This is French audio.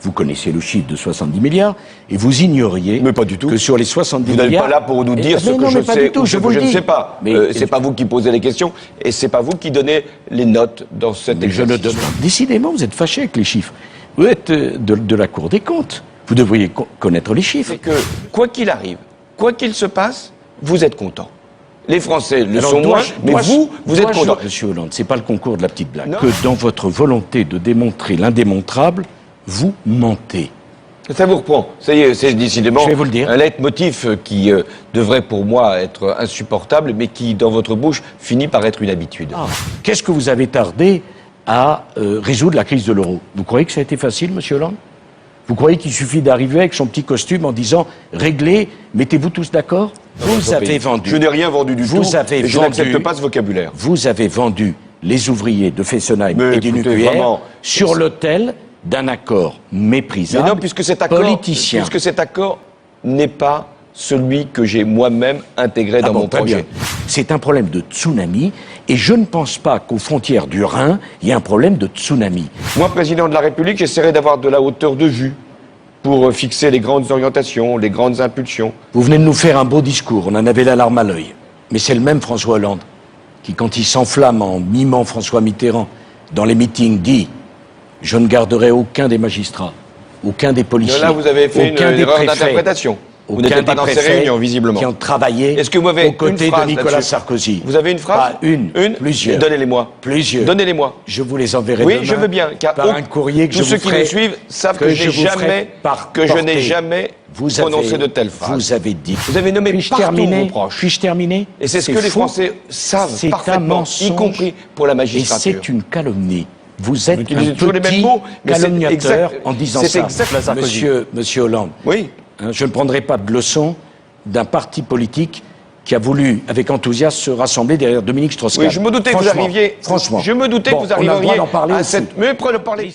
Vous connaissez le chiffre de 70 milliards et vous ignoriez mais pas du tout. que sur les 70 milliards... Vous n'êtes milliards... pas là pour nous dire ce que je sais ou ce que je ne sais pas. C'est pas vous qui posez les questions et c'est pas vous qui donnez les notes dans cet exercice. Je ne donne pas. Décidément, vous êtes fâché avec les chiffres. Vous êtes de la Cour des comptes. Vous devriez connaître les chiffres. C'est que, quoi qu'il arrive, quoi qu'il se passe, vous êtes content. Les Français le sont moins, mais vous êtes content. Monsieur Hollande, c'est pas le concours de la petite blague. Non. Que dans votre volonté de démontrer l'indémontrable, vous mentez. Ça vous reprend. Ça y est, c'est décidément un leitmotiv qui devrait pour moi être insupportable, mais qui, dans votre bouche, finit par être une habitude. Ah. Qu'est-ce que vous avez tardé à résoudre la crise de l'euro? Vous croyez que ça a été facile, monsieur Hollande? Vous croyez qu'il suffit d'arriver avec son petit costume en disant « Réglez, mettez-vous tous d'accord » Vous avez vendu. Je n'ai rien vendu du tout et je n'accepte pas ce vocabulaire. Vous avez vendu les ouvriers de Fessenheim et du nucléaire sur l'autel d'un accord méprisable, mais non, puisque cet accord n'est pas celui que j'ai moi-même intégré dans mon projet. C'est un problème de tsunami et je ne pense pas qu'aux frontières du Rhin, il y ait un problème de tsunami. Moi, président de la République, j'essaierai d'avoir de la hauteur de vue pour fixer les grandes orientations, les grandes impulsions. Vous venez de nous faire un beau discours, on en avait la larme à l'œil. Mais c'est le même François Hollande qui, quand il s'enflamme en mimant François Mitterrand, dans les meetings, dit « Je ne garderai aucun des magistrats, aucun des policiers, là, vous avez fait une erreur d'interprétation. Vous n'étiez pas dans ces réunions, visiblement. Qui ont travaillé aux côtés de Nicolas Sarkozy. Vous avez une phrase? Pas une, plusieurs. Donnez-les-moi. Plusieurs. Donnez-les-moi. Je vous les enverrai demain. Oui, je veux bien. Par un courrier que tous ceux qui nous suivent savent que je n'ai jamais prononcé de telles phrases. Vous avez dit. Vous avez nommé partout vos proches. Puis-je terminer? Et c'est ce que les Français savent parfaitement, y compris pour la magistrature. Et c'est une calomnie. Vous êtes un toujours les mêmes mots, calomniateur en disant ça. Monsieur Hollande. Oui. Je ne prendrai pas de leçon d'un parti politique qui a voulu, avec enthousiasme, se rassembler derrière Dominique Strauss-Kahn. Oui, je me doutais que vous arriviez. Franchement. Je me doutais que vous arriveriez à cette... Mais prenez parler.